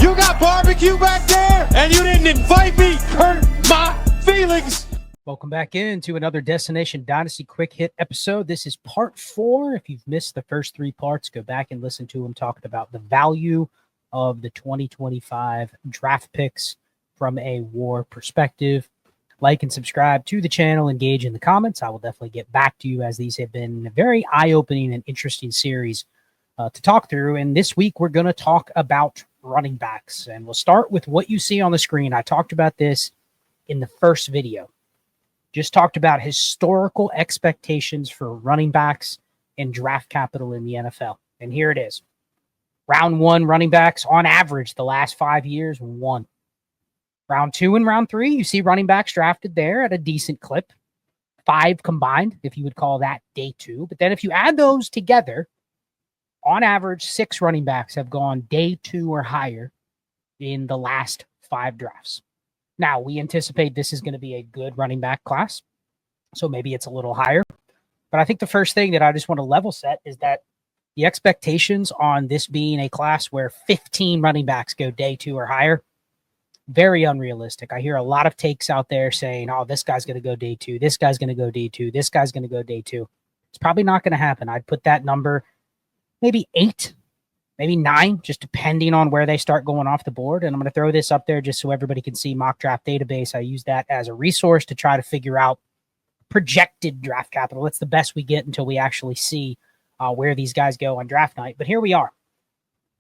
You got barbecue back there, and you didn't invite me. Hurt my feelings. Welcome back into another Destination Dynasty Quick Hit episode. This is part 4. If you've missed the first 3 parts, go back and listen to them talking about the value of the 2025 draft picks from a WAR perspective. Like and subscribe to the channel. Engage in the comments. I will definitely get back to you, as these have been a very eye-opening and interesting series to talk through. And this week, we're going to talk about running backs. And we'll start with what you see on the screen. I talked about this in the first video. Just talked about historical expectations for running backs and draft capital in the NFL. And here it is. Round 1 running backs, on average, the last 5 years, 1. Round 2 and round 3, you see running backs drafted there at a decent clip. 5 combined, if you would call that day 2. But then if you add those together, on average, 6 running backs have gone day 2 or higher in the last 5 drafts. Now, we anticipate this is going to be a good running back class, so maybe it's a little higher. But I think the first thing that I just want to level set is that the expectations on this being a class where 15 running backs go day 2 or higher, very unrealistic. I hear a lot of takes out there saying, oh, this guy's going to go day 2, this guy's going to go day 2, this guy's going to go day 2. It's probably not going to happen. I'd put that number maybe 8. Maybe 9, just depending on where they start going off the board. And I'm going to throw this up there just so everybody can see mock draft database. I use that as a resource to try to figure out projected draft capital. It's the best we get until we actually see where these guys go on draft night. But here we are.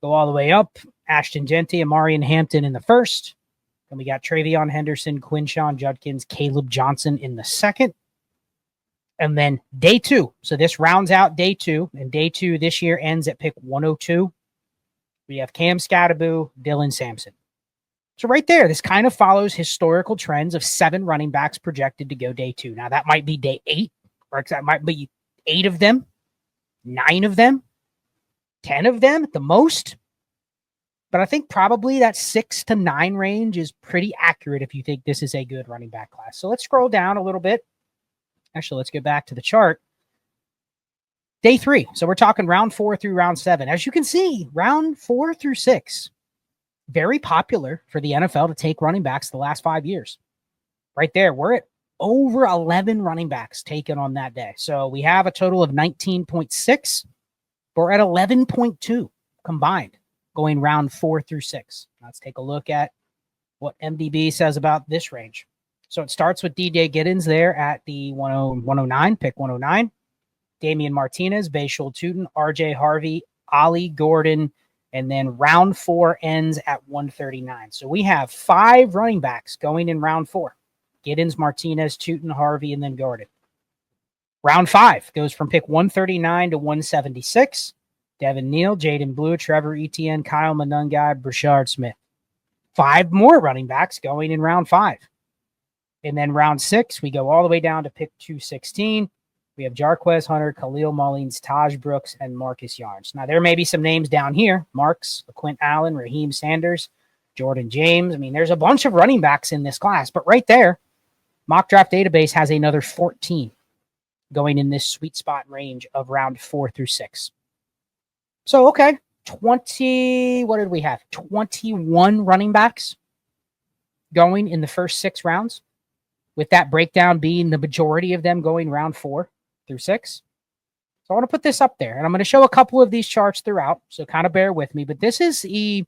Go all the way up. Ashton Genty, Amarian Hampton in the first. Then we got Travion Henderson, Quinshawn Judkins, Caleb Johnson in the second. And then day 2. So this rounds out day 2. And day 2 this year ends at pick 102. We have Cam Scatteraboo, Dylan Sampson. So right there, this kind of follows historical trends of 7 running backs projected to go day 2. Now, that might be day 8, or that might be 8 of them, 9 of them, 10 of them at the most. But I think probably that 6 to 9 range is pretty accurate if you think this is a good running back class. So let's scroll down a little bit. Actually, let's go back to the chart. Day 3. So we're talking round 4 through round 7. As you can see, round 4 through 6, very popular for the NFL to take running backs the last 5 years. Right there, we're at over 11 running backs taken on that day. So we have a total of 19.6. We're at 11.2 combined going round 4 through 6. Let's take a look at what MDB says about this range. So it starts with DJ Giddens there at the 109, pick 109. Damian Martinez, Bayshul Tootin, RJ Harvey, Ollie Gordon, and then round 4 ends at 139. So we have 5 running backs going in round 4. Giddens, Martinez, Tootin, Harvey, and then Gordon. Round 5 goes from pick 139 to 176. Devin Neal, Jaden Blue, Trevor Etienne, Kyle Monungai, Brashard Smith. 5 more running backs going in round 5. And then round 6, we go all the way down to pick 216. We have Jarquez Hunter, Khalil Mullins, Taj Brooks, and Marcus Yarns. Now, there may be some names down here. Marks, Quint Allen, Raheem Sanders, Jordan James. I mean, there's a bunch of running backs in this class. But right there, mock draft database has another 14 going in this sweet spot range of round 4 through 6. So, okay, 20, what did we have? 21 running backs going in the first 6 rounds, with that breakdown being the majority of them going round 4 through 6. So I want to put this up there, and I'm going to show a couple of these charts throughout, so kind of bear with me. But this is the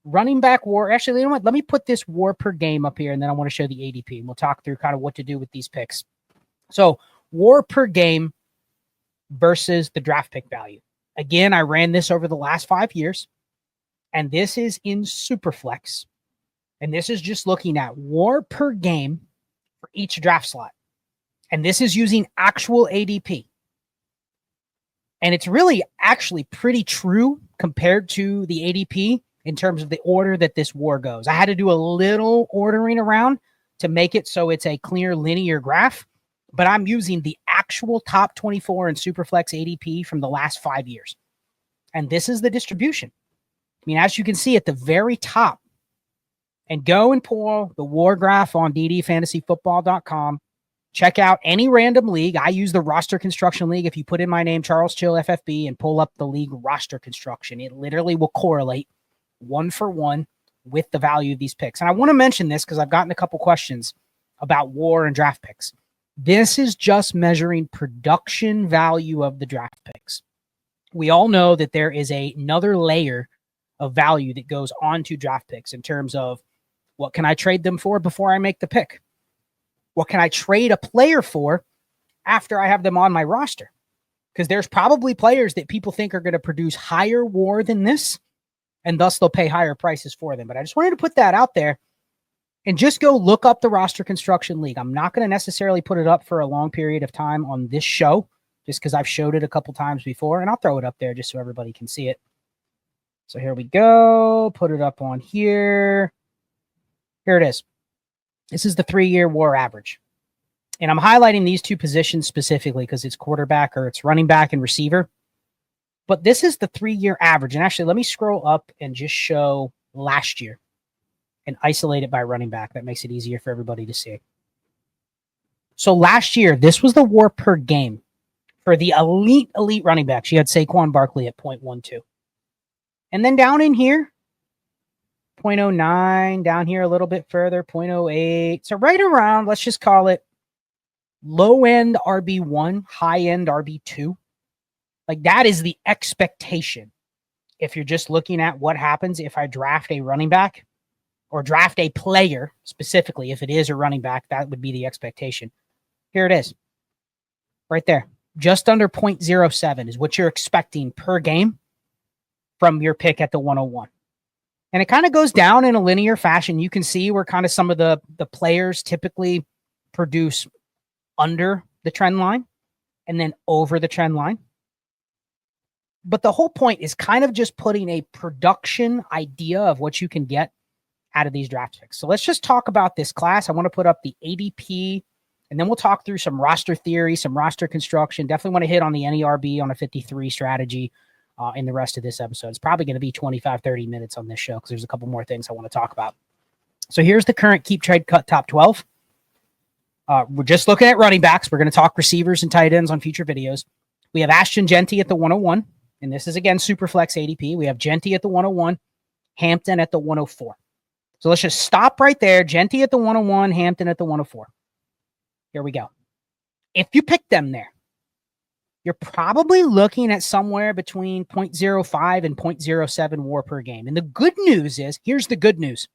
running back WAR. Actually, you know what? Let me put this WAR per game up here, and then I want to show the ADP, and we'll talk through kind of what to do with these picks. So WAR per game versus the draft pick value. Again, I ran this over the last 5 years, and this is in Superflex. And this is just looking at WAR per game for each draft slot. And this is using actual ADP. And it's really actually pretty true compared to the ADP in terms of the order that this WAR goes. I had to do a little ordering around to make it so it's a clear linear graph, but I'm using the actual top 24 in Superflex ADP from the last 5 years. And this is the distribution. I mean, as you can see at the very top, and go and pull the WAR graph on ddfantasyfootball.com. Check out any random league. I use the roster construction league. If you put in my name, Charles Chill FFB, and pull up the league roster construction, it literally will correlate 1 for 1 with the value of these picks. And I want to mention this because I've gotten a couple questions about WAR and draft picks. This is just measuring production value of the draft picks. We all know that there is another layer of value that goes onto draft picks in terms of what can I trade them for before I make the pick? What can I trade a player for after I have them on my roster? Because there's probably players that people think are going to produce higher WAR than this, and thus they'll pay higher prices for them. But I just wanted to put that out there and just go look up the roster construction league. I'm not going to necessarily put it up for a long period of time on this show, just because I've showed it a couple times before, and I'll throw it up there just so everybody can see it. So here we go. Put it up on here. Here it is. This is the 3-year WAR average. And I'm highlighting these two positions specifically because it's quarterback or it's running back and receiver. But this is the 3-year average. And actually, let me scroll up and just show last year and isolate it by running back. That makes it easier for everybody to see. So last year, this was the WAR per game for the elite running backs. You had Saquon Barkley at 0.12. And then down in here, 0.09, down here a little bit further, 0.08. So right around, let's just call it low-end RB1, high-end RB2. Like that is the expectation. If you're just looking at what happens if I draft a running back or draft a player, specifically, if it is a running back, that would be the expectation. Here it is. Right there. Just under 0.07 is what you're expecting per game from your pick at the 101. And it kind of goes down in a linear fashion. You can see where kind of some of the players typically produce under the trend line and then over the trend line. But the whole point is kind of just putting a production idea of what you can get out of these draft picks. So let's just talk about this class. I want to put up the ADP, and then we'll talk through some roster theory, some roster construction. Definitely want to hit on the NERB on a 53 strategy in the rest of this episode. It's probably going to be 25, 30 minutes on this show because there's a couple more things I want to talk about. So here's the current Keep Trade Cut top 12. We're just looking at running backs. We're going to talk receivers and tight ends on future videos. We have Ashton Jeanty at the 101. And this is, again, Superflex ADP. We have Jeanty at the 101, Hampton at the 104. So let's just stop right there. Jeanty at the 101, Hampton at the 104. Here we go. If you pick them there, you're probably looking at somewhere between 0.05 and 0.07 WAR per game. And the good news is, here's the good news.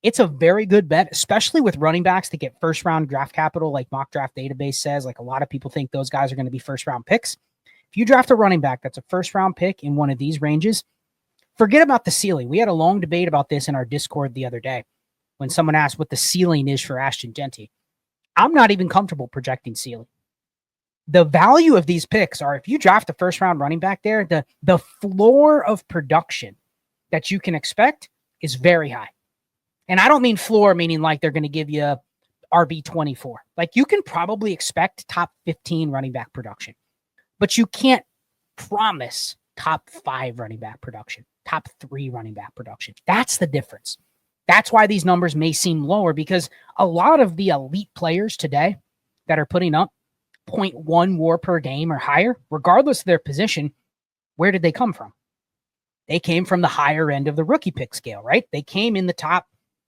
It's a very good bet, especially with running backs that get first-round draft capital, like Mock Draft Database says. Like a lot of people think those guys are going to be first-round picks. If you draft a running back that's a first-round pick in one of these ranges, forget about the ceiling. We had a long debate about this in our Discord the other day when someone asked what the ceiling is for Ashton Jeanty. I'm not even comfortable projecting ceiling. The value of these picks are if you draft a first-round running back there, the floor of production that you can expect is very high. And I don't mean floor meaning like they're going to give you RB24. Like you can probably expect top 15 running back production. But you can't promise top 5 running back production, top 3 running back production. That's the difference. That's why these numbers may seem lower because a lot of the elite players today that are putting up 0.1 WAR per game or higher, regardless of their position, where did they come from? They came from the higher end of the rookie pick scale, right? They came in the top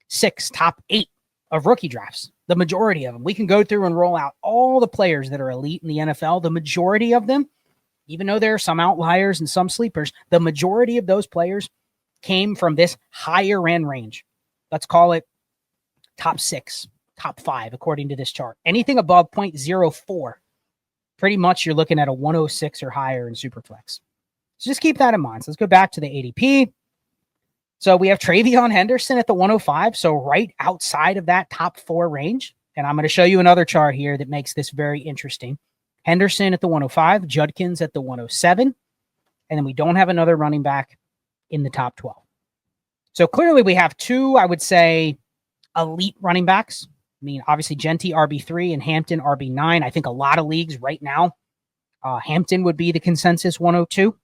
6, top 8 of rookie drafts. The majority of them. We can go through and roll out all the players that are elite in the NFL. The majority of them, even though there are some outliers and some sleepers, the majority of those players came from this higher end range. Let's call it top 6, top 5, according to this chart. Anything above 0.04, pretty much you're looking at a 106 or higher in Superflex. So just keep that in mind. So let's go back to the ADP. So we have Travion Henderson at the 105, so right outside of that top 4 range. And I'm going to show you another chart here that makes this very interesting. Henderson at the 105, Judkins at the 107, and then we don't have another running back in the top 12. So clearly we have 2, I would say, elite running backs. I mean, obviously Jeanty RB3 and Hampton RB9. I think a lot of leagues right now, Hampton would be the consensus 102.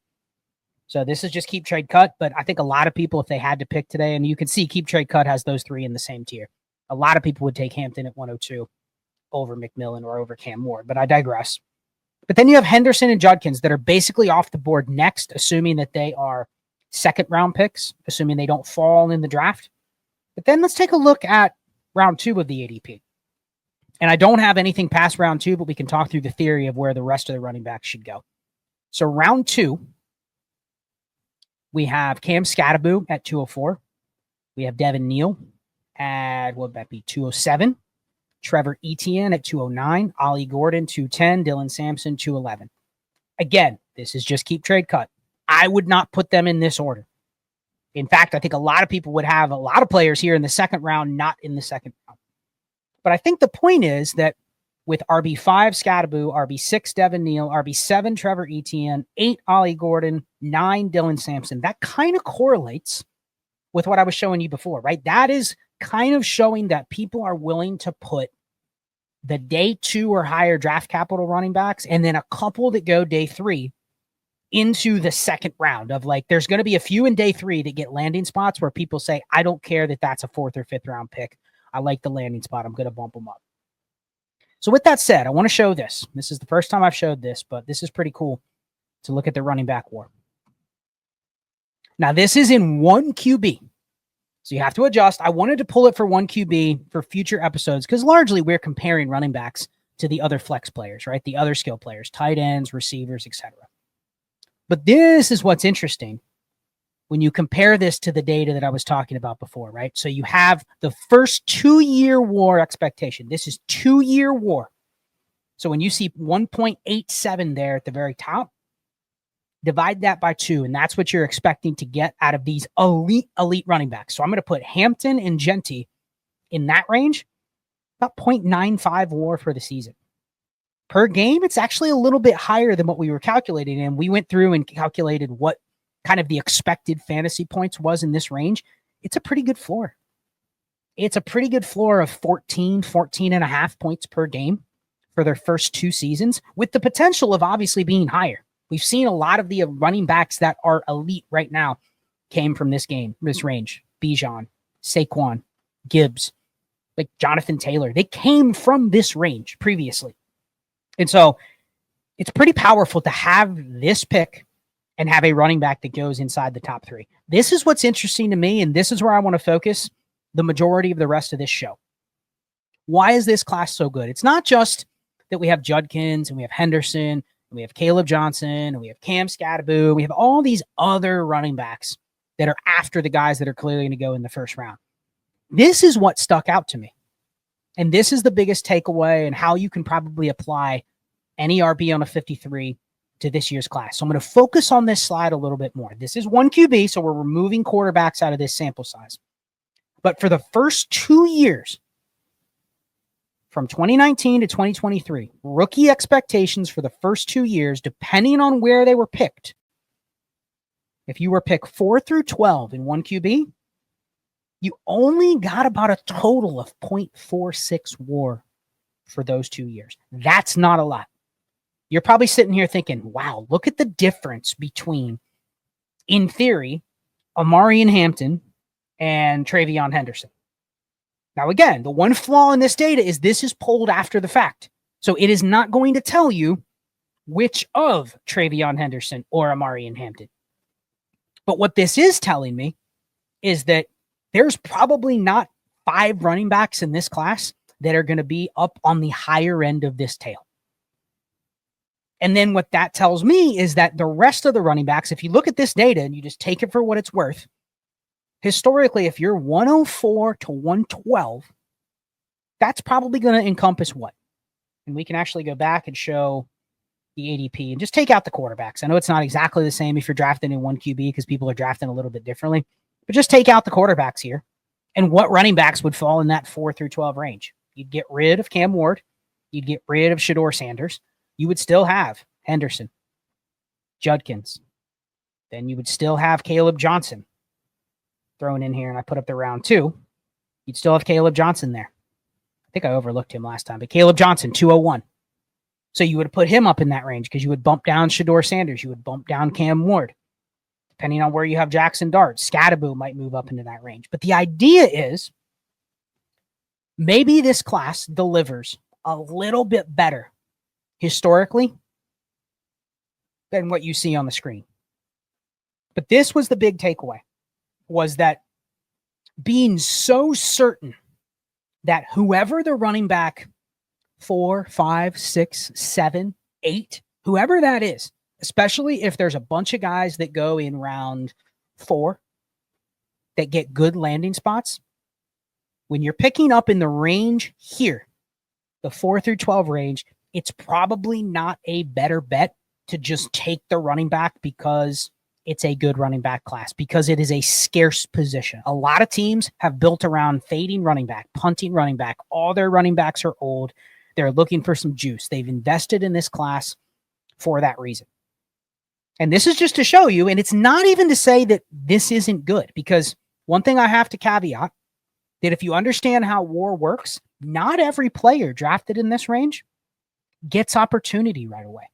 So this is just Keep Trade Cut, but I think a lot of people, if they had to pick today, and you can see Keep Trade Cut has those 3 in the same tier. A lot of people would take Hampton at 102 over McMillan or over Cam Ward, but I digress. But then you have Henderson and Judkins that are basically off the board next, assuming that they are second round picks, assuming they don't fall in the draft. But then let's take a look at round 2 of the ADP. And I don't have anything past round 2, but we can talk through the theory of where the rest of the running backs should go. So round 2, we have Cam Skattebo at 204. We have Devin Neal at, what would that be, 207. Trevor Etienne at 209. Ollie Gordon, 210. Dylan Sampson, 211. Again, this is just keep trade cut. I would not put them in this order. In fact, I think a lot of people would have a lot of players here in the second round, not in the second round. But I think the point is that with RB5 Skattebo, RB6 Devin Neal, RB7 Trevor Etienne, 8 Ollie Gordon, 9 Dylan Sampson, that kind of correlates with what I was showing you before, right? That is kind of showing that people are willing to put the day 2 or higher draft capital running backs and then a couple that go day 3 into the second round of like, there's going to be a few in day 3 that get landing spots where people say, I don't care that that's a 4th or 5th round pick. I like the landing spot. I'm going to bump them up. So with that said, I want to show this. This is the first time I've showed this, but this is pretty cool to look at the running back war. Now this is in 1 QB. So you have to adjust. I wanted to pull it for 1 QB for future episodes because largely we're comparing running backs to the other flex players, right? The other skill players, tight ends, receivers, etc. But this is what's interesting when you compare this to the data that I was talking about before, right? So you have the first 2-year war expectation. This is 2-year war. So when you see 1.87 there at the very top, divide that by 2, and that's what you're expecting to get out of these elite running backs. So I'm going to put Hampton and Genty in that range, about 0.95 war for the season. Per game, it's actually a little bit higher than what we were calculating, and we went through and calculated what kind of the expected fantasy points was in this range. It's a pretty good floor. It's a pretty good floor of 14 and a half points per game for their first 2 seasons, with the potential of obviously being higher. We've seen a lot of the running backs that are elite right now came from this range. Bijan, Saquon, Gibbs, like Jonathan Taylor. They came from this range previously. And so it's pretty powerful to have this pick and have a running back that goes inside the top 3. This is what's interesting to me, and this is where I want to focus the majority of the rest of this show. Why is this class so good? It's not just that we have Judkins and we have Henderson and we have Caleb Johnson and we have Cam Skattebo. We have all these other running backs that are after the guys that are clearly going to go in the first round. This is what stuck out to me. And this is the biggest takeaway and how you can probably apply any RB on a 53 to this year's class. So I'm going to focus on this slide a little bit more. This is 1 QB, so we're removing quarterbacks out of this sample size. But for the first 2 years, from 2019 to 2023, rookie expectations for the first 2 years, depending on where they were picked, if you were picked 4 through 12 in 1 QB, you only got about a total of 0.46 WAR for those 2 years. That's not a lot. You're probably sitting here thinking, wow, look at the difference between, in theory, Amari and Hampton and Travion Henderson. Now, again, the one flaw in this data is this is pulled after the fact. So it is not going to tell you which of Travion Henderson or Amari and Hampton. But what this is telling me is that there's probably not 5 running backs in this class that are going to be up on the higher end of this tail. And then what that tells me is that the rest of the running backs, if you look at this data and you just take it for what it's worth, historically, if you're 104 to 112, that's probably going to encompass what? And we can actually go back and show the ADP and just take out the quarterbacks. I know it's not exactly the same if you're drafting in 1 QB because people are drafting a little bit differently, but just take out the quarterbacks here. And what running backs would fall in that 4 through 12 range? You'd get rid of Cam Ward. You'd get rid of Shedeur Sanders. You would still have Henderson, Judkins. Then you would still have Caleb Johnson thrown in here, and I put up the round 2. You'd still have Caleb Johnson there. I think I overlooked him last time, but Caleb Johnson, 201. So you would put him up in that range because you would bump down Shedeur Sanders. You would bump down Cam Ward. Depending on where you have Jackson Dart, Skattebo might move up into that range. But the idea is maybe this class delivers a little bit better historically than what you see on the screen. But this was the big takeaway, was that being so certain that whoever the running back 4, 5, 6, 7, 8, whoever that is, especially if there's a bunch of guys that go in round 4 that get good landing spots, when you're picking up in the range here, the 4 through 12 range, it's probably not a better bet to just take the running back because it's a good running back class, because it is a scarce position. A lot of teams have built around fading running back, punting running back. All their running backs are old. They're looking for some juice. They've invested in this class for that reason. And this is just to show you, and it's not even to say that this isn't good, because one thing I have to caveat, that if you understand how WAR works, not every player drafted in this range gets opportunity right away.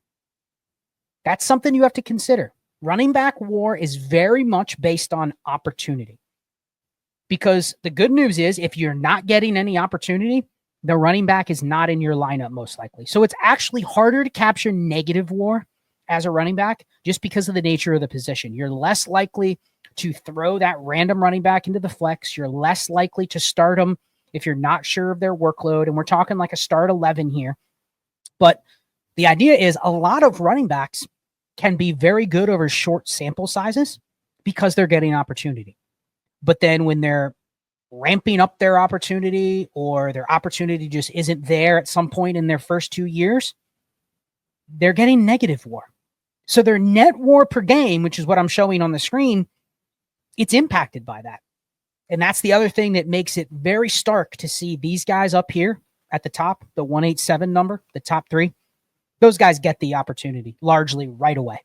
That's something you have to consider. Running back WAR is very much based on opportunity. Because the good news is, if you're not getting any opportunity, the running back is not in your lineup most likely. So it's actually harder to capture negative WAR as a running back just because of the nature of the position. You're less likely to throw that random running back into the flex. You're less likely to start them if you're not sure of their workload. And we're talking like a start 11 here. But the idea is a lot of running backs can be very good over short sample sizes because they're getting opportunity. But then when they're ramping up their opportunity, or their opportunity just isn't there at some point in their first 2 years, they're getting negative WAR. So their net WAR per game, which is what I'm showing on the screen, it's impacted by that. And that's the other thing that makes it very stark to see these guys up here at the top, the 187 number, the top 3. Those guys get the opportunity largely right away.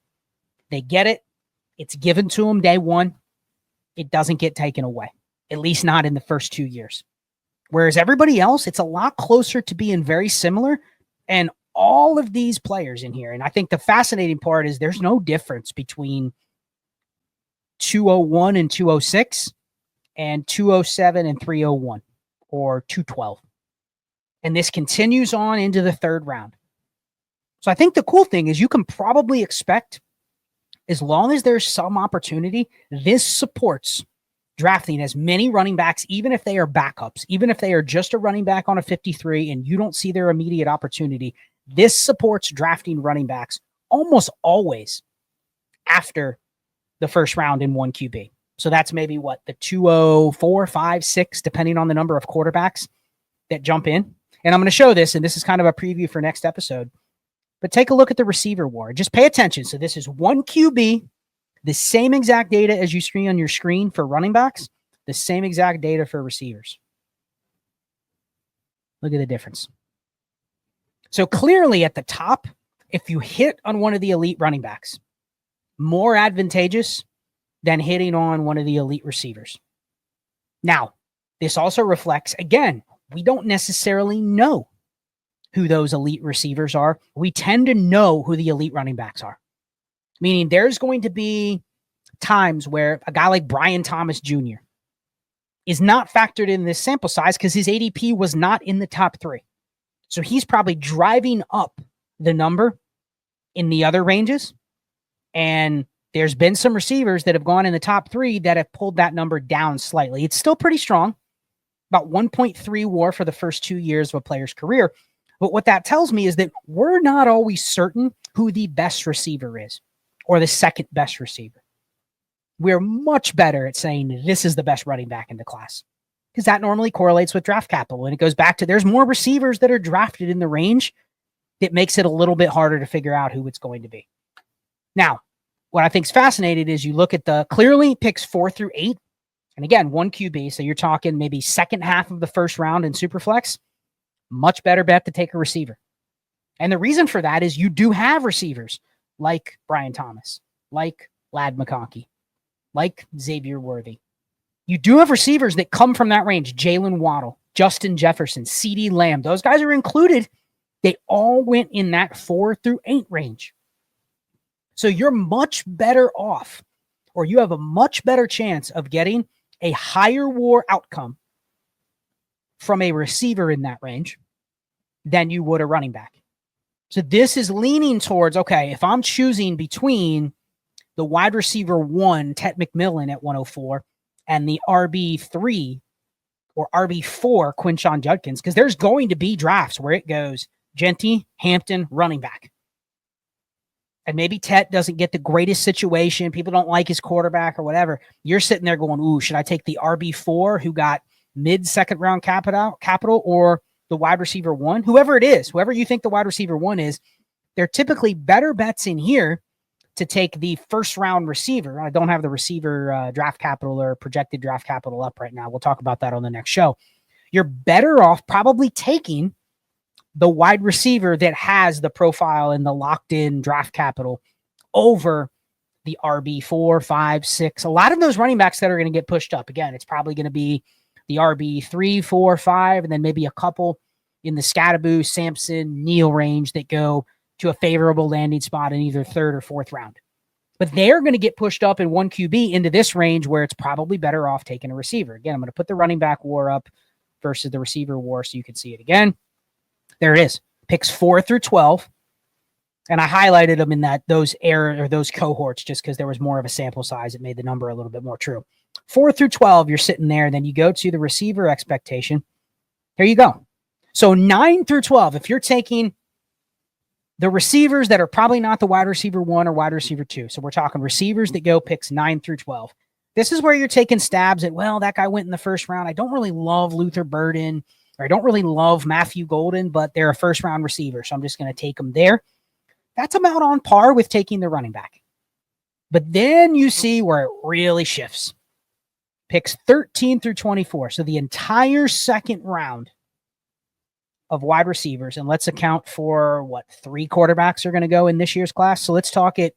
They get it. It's given to them day one. It doesn't get taken away, at least not in the first 2 years. Whereas everybody else, it's a lot closer to being very similar. And all of these players in here, and I think the fascinating part is there's no difference between 201 and 206 and 207 and 301 or 212. And this continues on into the third round. So I think the cool thing is you can probably expect, as long as there's some opportunity, this supports drafting as many running backs, even if they are backups, even if they are just a running back on a 53 and you don't see their immediate opportunity. This supports drafting running backs almost always after the first round in 1 QB. So that's maybe what, the 204, 5, 6, depending on the number of quarterbacks that jump in. And I'm going to show this, and this is kind of a preview for next episode. But take a look at the receiver WAR. Just pay attention. So this is 1 QB, the same exact data as you see on your screen for running backs, the same exact data for receivers. Look at the difference. So clearly at the top, if you hit on one of the elite running backs, more advantageous than hitting on one of the elite receivers. Now, this also reflects, again, we don't necessarily know who those elite receivers are. We tend to know who the elite running backs are. Meaning there's going to be times where a guy like Brian Thomas Jr. is not factored in this sample size because his ADP was not in the top 3. So he's probably driving up the number in the other ranges. And there's been some receivers that have gone in the top 3 that have pulled that number down slightly. It's still pretty strong, about 1.3 WAR for the first 2 years of a player's career. But what that tells me is that we're not always certain who the best receiver is or the second best receiver. We're much better at saying this is the best running back in the class because that normally correlates with draft capital. And it goes back to there's more receivers that are drafted in the range that makes it a little bit harder to figure out who it's going to be. Now, what I think is fascinating is you look at the clearly picks 4 through 8. And again, 1 QB. So you're talking maybe second half of the first round in Superflex. Much better bet to take a receiver. And the reason for that is you do have receivers like Brian Thomas, like Ladd McConkey, like Xavier Worthy. You do have receivers that come from that range. Jalen Waddle, Justin Jefferson, CeeDee Lamb. Those guys are included. They all went in that 4 through 8 range. So you're much better off, or you have a much better chance of getting a higher WAR outcome from a receiver in that range than you would a running back. So this is leaning towards, okay, if I'm choosing between the wide receiver 1, Ted McMillan at 104, and the RB3 or RB4, Quinshon Judkins, because there's going to be drafts where it goes Genty, Hampton, running back. And maybe Tet doesn't get the greatest situation. People don't like his quarterback or whatever. You're sitting there going, ooh, should I take the RB4 who got mid-second round capital or the wide receiver 1? Whoever it is, whoever you think the wide receiver 1 is, they're typically better bets in here to take the first round receiver. I don't have the receiver draft capital or projected draft capital up right now. We'll talk about that on the next show. You're better off probably taking the wide receiver that has the profile and the locked in draft capital over the RB4, 5, 6. A lot of those running backs that are going to get pushed up. Again, it's probably going to be the RB3, 4, 5, and then maybe a couple in the Scattaboo, Sampson, Neal range that go to a favorable landing spot in either third or fourth round. But they're going to get pushed up in 1 QB into this range where it's probably better off taking a receiver. Again, I'm going to put the running back war up versus the receiver war so you can see it again. There it is. Picks 4 through 12. And I highlighted them in those cohorts just because there was more of a sample size. It made the number a little bit more true. 4 through 12, you're sitting there. Then you go to the receiver expectation. Here you go. So 9 through 12, if you're taking the receivers that are probably not the wide receiver 1 or wide receiver 2. So we're talking receivers that go picks 9 through 12. This is where you're taking stabs at, well, that guy went in the first round. I don't really love Luther Burden, or I don't really love Matthew Golden, but they're a first round receiver. So I'm just going to take them there. That's about on par with taking the running back. But then you see where it really shifts. Picks 13 through 24. So the entire second round of wide receivers, and let's account for what 3 quarterbacks are going to go in this year's class. So let's talk it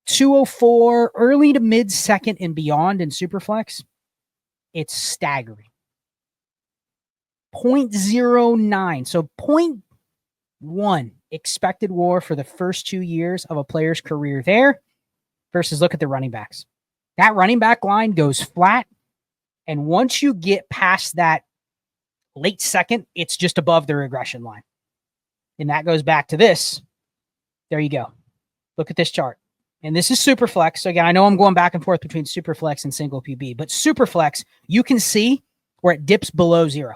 204, early to mid second and beyond in Superflex. It's staggering. 0.09. So 0.1 expected WAR for the first 2 years of a player's career there versus look at the running backs. That running back line goes flat. And once you get past that late second, it's just above the regression line. And that goes back to this. There you go. Look at this chart. And this is Superflex. So again, I know I'm going back and forth between Superflex and single QB, but Superflex, you can see where it dips below 0,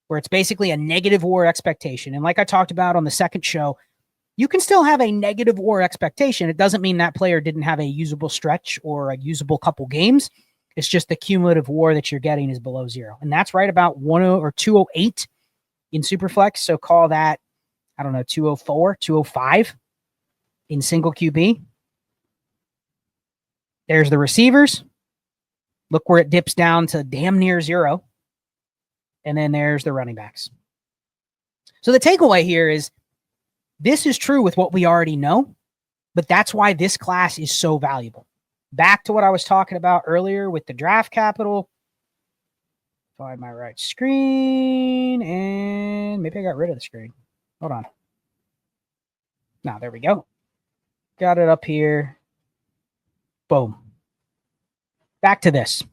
where it's basically a negative WAR expectation. And like I talked about on the second show, you can still have a negative WAR expectation. It doesn't mean that player didn't have a usable stretch or a usable couple games. It's just the cumulative WAR that you're getting is below 0. And that's right about 10 or 208 in Superflex. So call that, 204, 205 in single QB. There's the receivers. Look where it dips down to damn near 0. And then there's the running backs. So the takeaway here is this is true with what we already know, but that's why this class is so valuable. Back to what I was talking about earlier with the draft capital. Find my right screen, and maybe I got rid of the screen. Hold on. Now, there we go. Got it up here. Boom. Back to this.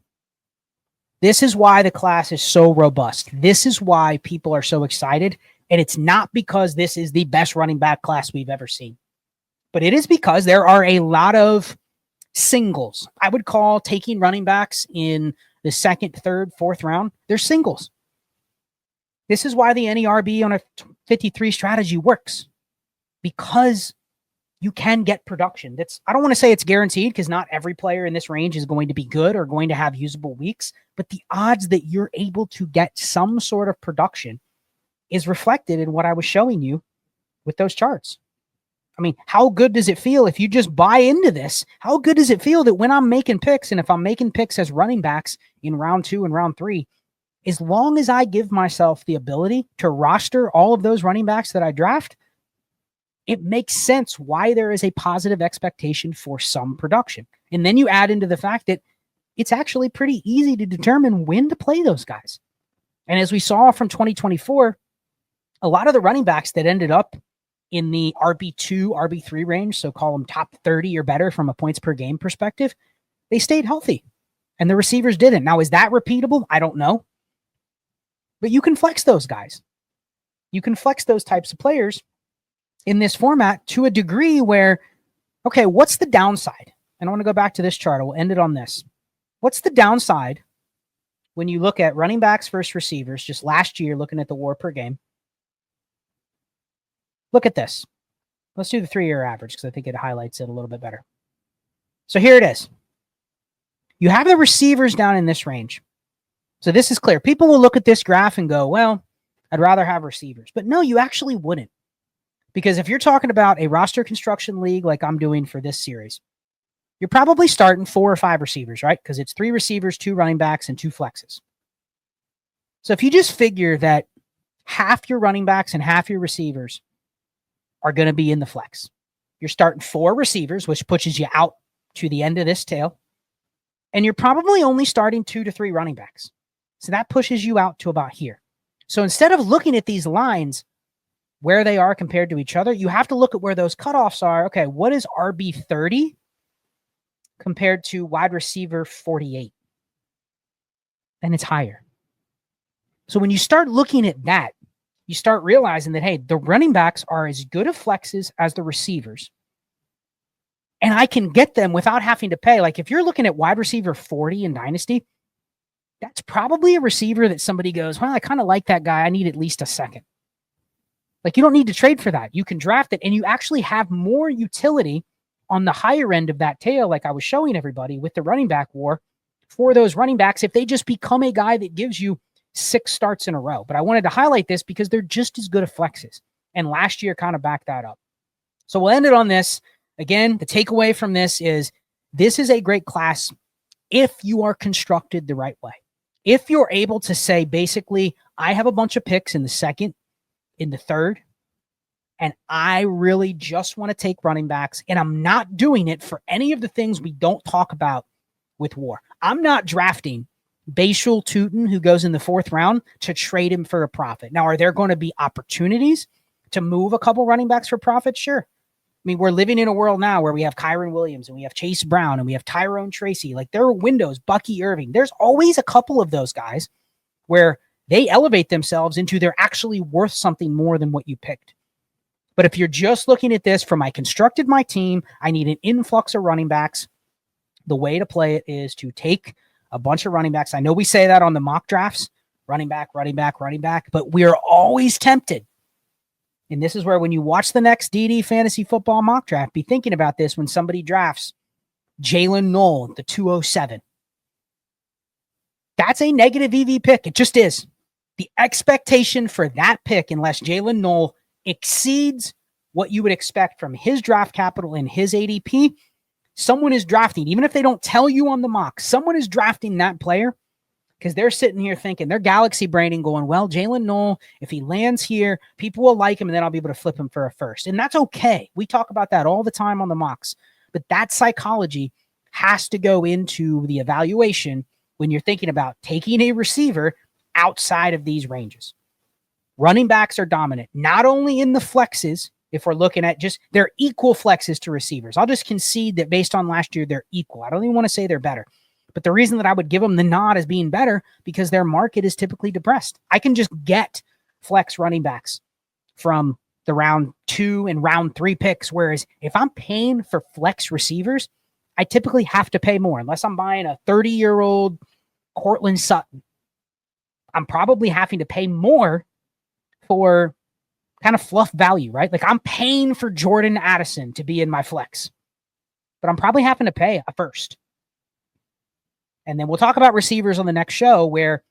This is why the class is so robust. This is why people are so excited. And it's not because this is the best running back class we've ever seen, but it is because there are a lot of singles. I would call taking running backs in the second, third, fourth round. They're singles. This is why the NERB on a 53 strategy works, because you can get production. I don't want to say it's guaranteed because not every player in this range is going to be good or going to have usable weeks, but the odds that you're able to get some sort of production is reflected in what I was showing you with those charts. I mean, how good does it feel if you just buy into this? How good does it feel that when I'm making picks, and if I'm making picks as running backs in round 2 and round 3, as long as I give myself the ability to roster all of those running backs that I draft, it makes sense why there is a positive expectation for some production. And then you add into the fact that it's actually pretty easy to determine when to play those guys. And as we saw from 2024, a lot of the running backs that ended up in the RB2, RB3 range, so call them top 30 or better from a points per game perspective, they stayed healthy and the receivers didn't. Now, is that repeatable? I don't know. But you can flex those guys. You can flex those types of players in this format to a degree where, okay, what's the downside? and I want to go back to this chart. I will end it on this. What's the downside when you look at running backs versus receivers, just last year, looking at the WAR per game? Look at this. Let's do the 3-year average because I think it highlights it a little bit better. So here it is. You have the receivers down in this range. So this is clear. People will look at this graph and go, well, I'd rather have receivers. But no, you actually wouldn't. Because if you're talking about a roster construction league like I'm doing for this series, you're probably starting 4 or 5 receivers, right? Because it's 3 receivers, 2 running backs, and 2 flexes. So if you just figure that half your running backs and half your receivers are going to be in the flex, you're starting 4 receivers, which pushes you out to the end of this tail. And you're probably only starting 2 to 3 running backs. So that pushes you out to about here. So instead of looking at these lines, where they are compared to each other, you have to look at where those cutoffs are. Okay, what is RB 30 compared to wide receiver 48? And it's higher. So when you start looking at that, you start realizing that, hey, the running backs are as good of flexes as the receivers. And I can get them without having to pay. Like if you're looking at wide receiver 40 in Dynasty, that's probably a receiver that somebody goes, well, I kind of like that guy. I need at least a second. Like you don't need to trade for that. You can draft it and you actually have more utility on the higher end of that tail, like I was showing everybody with the running back war for those running backs if they just become a guy that gives you 6 starts in a row. But I wanted to highlight this because they're just as good as flexes. And last year kind of backed that up. So we'll end it on this. Again, the takeaway from this is a great class if you are constructed the right way. If you're able to say, basically, I have a bunch of picks in the second, in the third, and I really just want to take running backs, and I'm not doing it for any of the things we don't talk about with war. I'm not drafting Bashul Tootin, who goes in the 4th round, to trade him for a profit. Now, are there going to be opportunities to move a couple running backs for profit? Sure. I mean, we're living in a world now where we have Kyron Williams and we have Chase Brown and we have Tyrone Tracy. Like there are windows, Bucky Irving. There's always a couple of those guys where they elevate themselves into they're actually worth something more than what you picked. But if you're just looking at this from I constructed my team, I need an influx of running backs, the way to play it is to take a bunch of running backs. I know we say that on the mock drafts, running back, but we are always tempted. And this is where when you watch the next DD Fantasy Football mock draft, be thinking about this when somebody drafts Jalen Knoll, the 207. That's a negative EV pick. It just is. The expectation for that pick, unless Jalen Knoll exceeds what you would expect from his draft capital and his ADP, someone is drafting, even if they don't tell you on the mock, someone is drafting that player because they're sitting here thinking, they're galaxy braining going, well, Jalen Knoll, if he lands here, people will like him and then I'll be able to flip him for a first. And that's okay. We talk about that all the time on the mocks, but that psychology has to go into the evaluation when you're thinking about taking a receiver outside of these ranges. Running backs are dominant, not only in the flexes, if we're looking at just they're equal flexes to receivers. I'll just concede that based on last year, they're equal. I don't even want to say they're better. But the reason that I would give them the nod as being better because their market is typically depressed. I can just get flex running backs from the round 2 and round 3 picks. Whereas if I'm paying for flex receivers, I typically have to pay more unless I'm buying a 30-year-old Cortland Sutton. I'm probably having to pay more for kind of fluff value, right? Like I'm paying for Jordan Addison to be in my flex, but I'm probably having to pay a first. And then we'll talk about receivers on the next show where,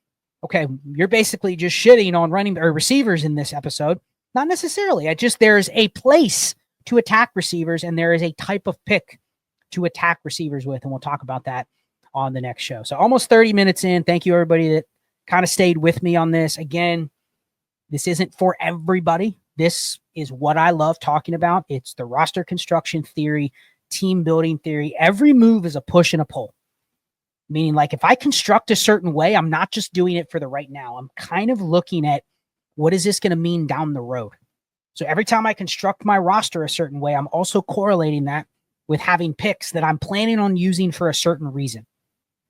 okay, you're basically just shitting on running or receivers in this episode. Not necessarily. There's a place to attack receivers and there is a type of pick to attack receivers with. And we'll talk about that on the next show. So almost 30 minutes in. Thank you everybody that kind of stayed with me on this. Again, this isn't for everybody. This is what I love talking about. It's the roster construction theory, team building theory. Every move is a push and a pull. Meaning like if I construct a certain way, I'm not just doing it for the right now. I'm kind of looking at what is this going to mean down the road. So every time I construct my roster a certain way, I'm also correlating that with having picks that I'm planning on using for a certain reason.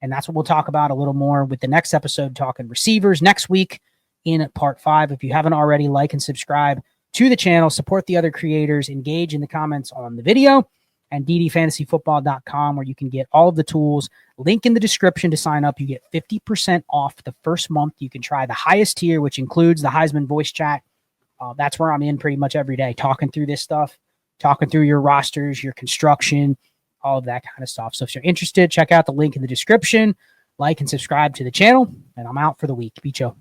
And that's what we'll talk about a little more with the next episode, talking receivers next week in part 5. If you haven't already, like and subscribe to the channel, support the other creators, engage in the comments on the video. and ddfantasyfootball.com, where you can get all of the tools. Link in the description to sign up. You get 50% off the first month. You can try the highest tier, which includes the Heisman voice chat. That's where I'm in pretty much every day, talking through this stuff, talking through your rosters, your construction, all of that kind of stuff. So if you're interested, check out the link in the description, like and subscribe to the channel, and I'm out for the week. Bicho.